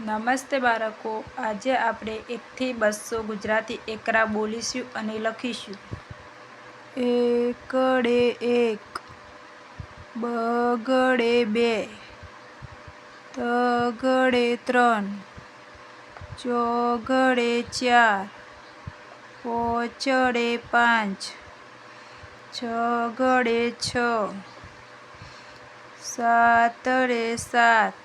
નમસ્તે બાળકો, આજે આપણે 1 થી 200 ગુજરાતી એકરા બોલીશું અને લખીશું. એકડે એક, બગડે બે, તગડે ત્રણ, ચોગડે ચાર, પોચડે પાંચ, છગડે છ, સાતડે સાત,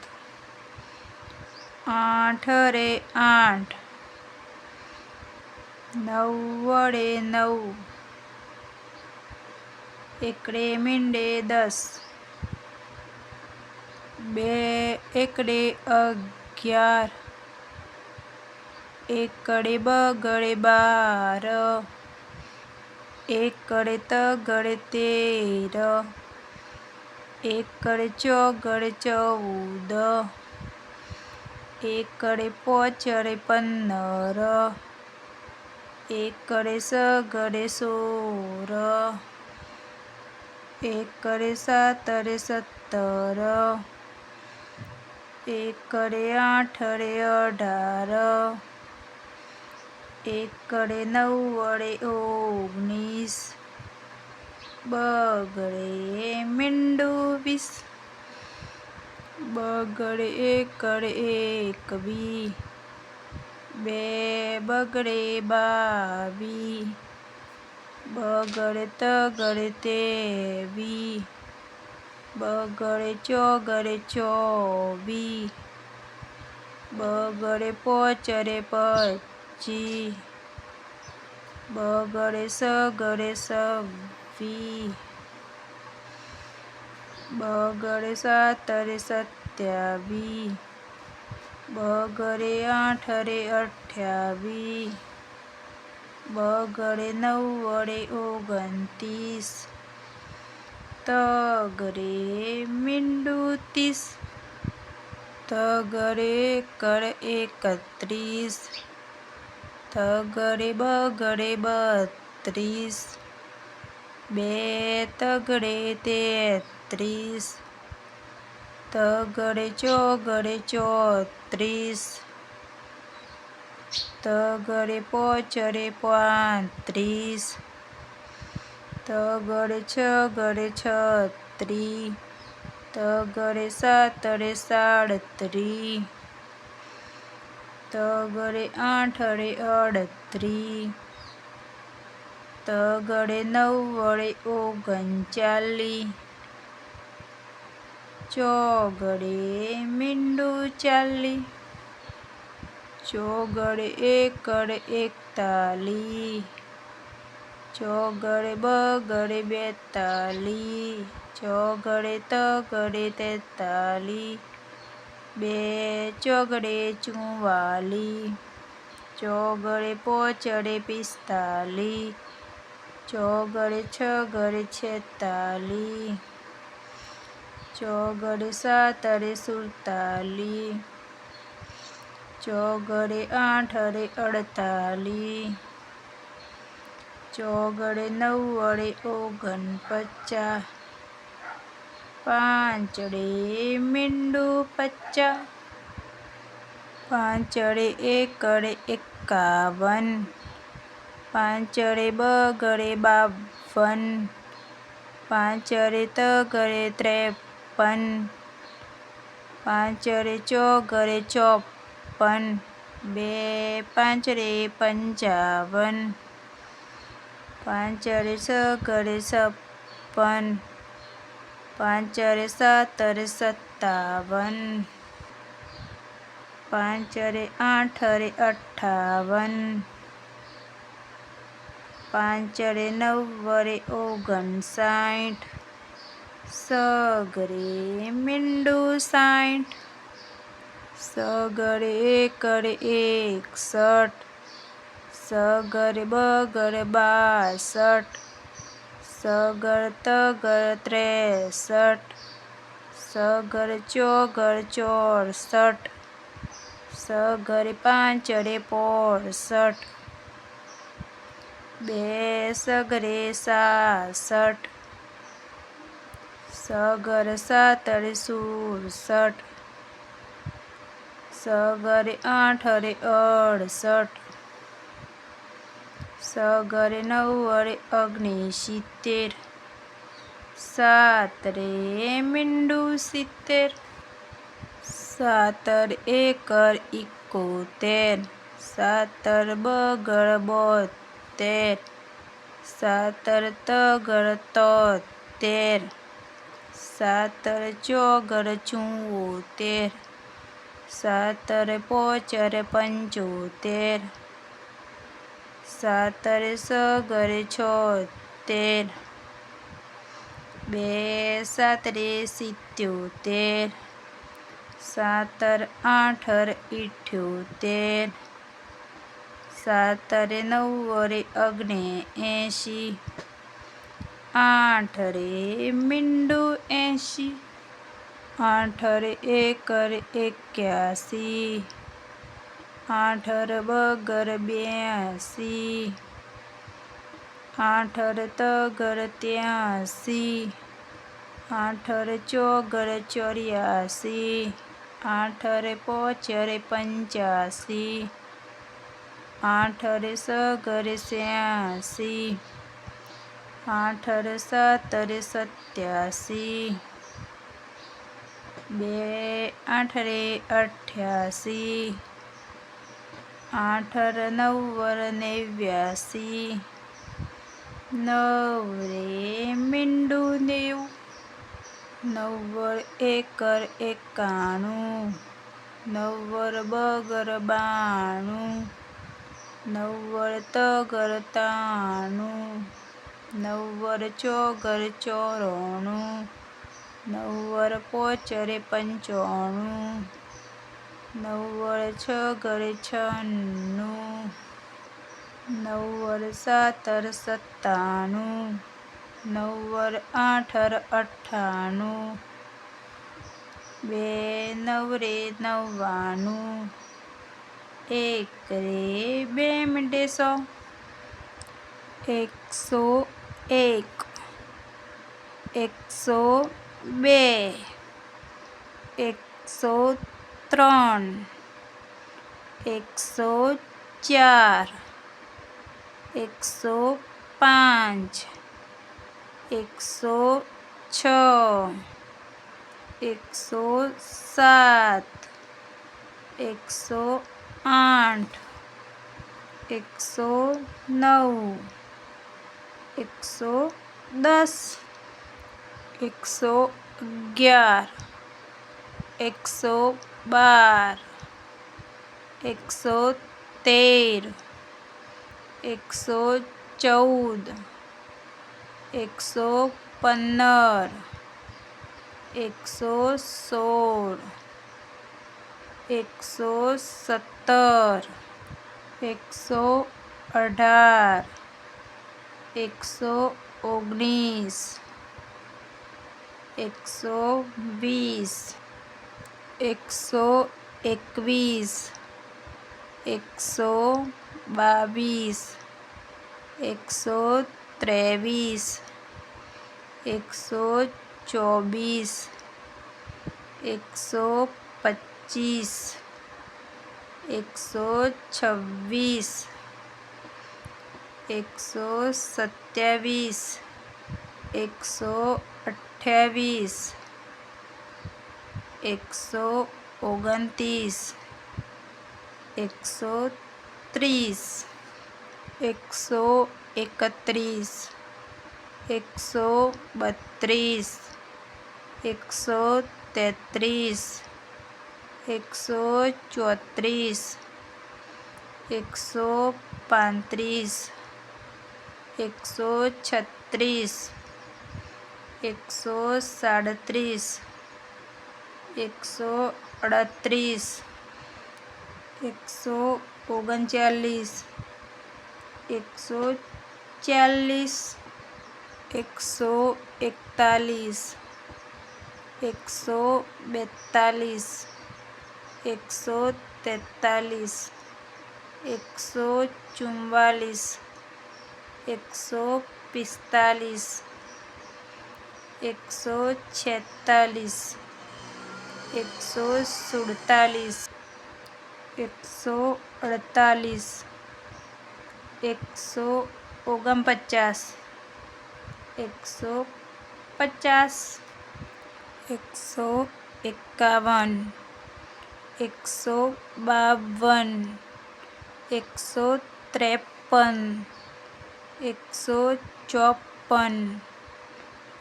આઠડે આઠ, નવડે નવ, એકડે મીંડે 10, બે એકડે 11, એકડે બગડે 12, એકડે તગડે 13, એકડે ચોગડે 14, એકડે પોચડે 15, એકડે સગડે 16, એકડે સાતડે 17, એકડે આઠડે 18, એકડે નવડે 19, બગડે મીંડું 20, બગડે એકડે 21, બે બગડે 22, બગડે તગડે 23, બગડે ચોગડે 24, બગડે પોચડે 25, બગડે સગડે 26, બગડે સાતડે 27, બગડે આઠડે 28, બગડે નવડે 29, તગડે મીંડું 30, તગડે એકડે 31, તગડે બગડે 32, બે તગડે 33, તગડે ચોગડે 34, તગડે પોચડે 35, તગડે છગડે 36, તગડે સાતડે 37, તગડે આઠડે 38, તગડે નવડે 39, ચોગડે મીંડું 40, ચોગડે એકડે 41, ચોગડે બગડે 42, ચોગડે તગડે 43, બે ચોગડે 44, ચોગડે પોચડે 45, ચોગડે છગડે 46, ચોગડે સાતડે 47, ચોગડે આઠડે 48, ચોગડે નવડે 49, પાંચડે મીંડું 50, પાંચડે એકડે 51, પાંચડે બગડે 52, પાંચડે તગડે 53, પાંચડે ચોગડે 54, બે પાંચડે 55, પાંચડે સગડે 56, પાંચડે સાતડે 57, પાંચડે આઠડે 58, પાંચડે નવડે 59, સગડે મીંડું 60, સગડે એકડે 61, સગડે બગડે 62, સગડે તગડે 63, સગડે ચોગડે 64, સગડે પાંચડે 65, બે સગડે 66, સગડે સાતડે 67, સગરે 8 રે 68, સગરે 9 69, 7 રે મીંડું 70, 7 રે 1 71, 7 બગડ 72, 7 તગડ 73, 7 ચોગડ 74, 7 પોચર 75, 7 સગરે 76, 2 7 77, 7 8 78, 7 9 79, 8 રે મીંડું 80, 8 રે 1 81, 8 બગર 82, 8 તગર 83, 8 ચોગર 84, 8 પોચર 85, 8 સગર 86, 8 7 87, 2 8 88, 8 9 89, 9 રે મીંડું 90, 9 1 91, 9 બગર 92, 9 તગર 93, 9 ચોગર 94, 9 પોચર 95, 9 છગર 96, 9 7 97, 9 8 98, 2 9 રે 99, 1 રે 2 મીંડે 100, 101, 102, 103, 104, 105, 106, 107, 108, 109, 110, 111, 112, 113, 114, 115, 116, 117, 118, 119, 120, 121, 122, 123, 124, 125, 126, 127, 128, 129, 130, 131, 132, 133, 134, 135, 136, 137, 138, 139, 140, 141, 142, 143, 144, 145, 146, 147, 148, 149, 150, 151, 152, 153, 154,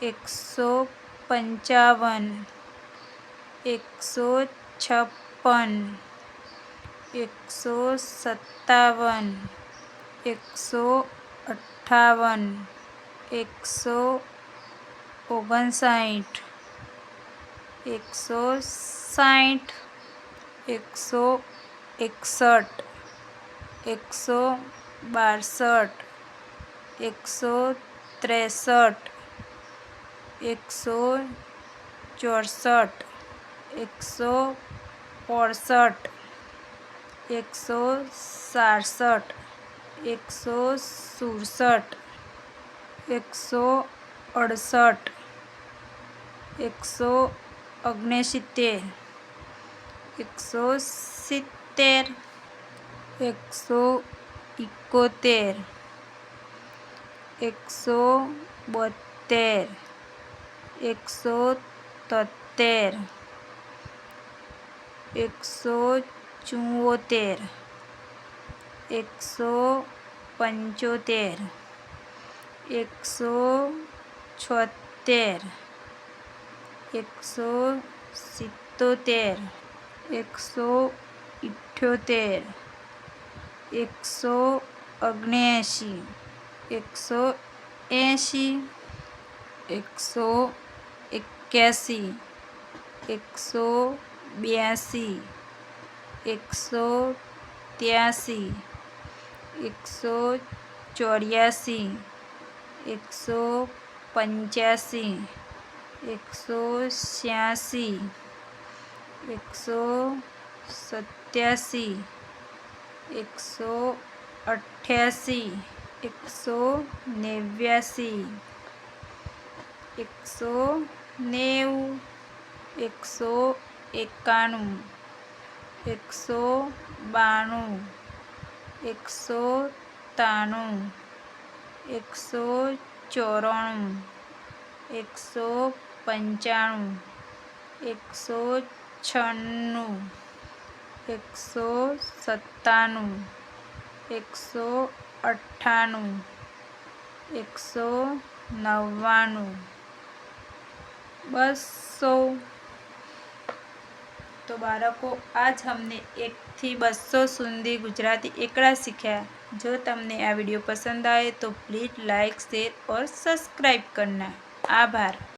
155, 156, 157, 158, 159, 160, 161, 162, 163, 164, 165, 167, 167, 168, 169, 170, 171, 172, 173, 174, 175, 176, 177, 178, 179, 180, 181, 182, 183, 184, 185, 186, 187, 188, 189, 190, 191, 192, 193, 194, 195, 196, 197, 198, 199, 200। तो बाळको आज हमने 1 થી 200 સુધી गुजराती एकड़ा सीख्या। जो तमने आ वीडियो पसंद आए तो प्लीज़ लाइक शेयर और सब्सक्राइब करना। आभार।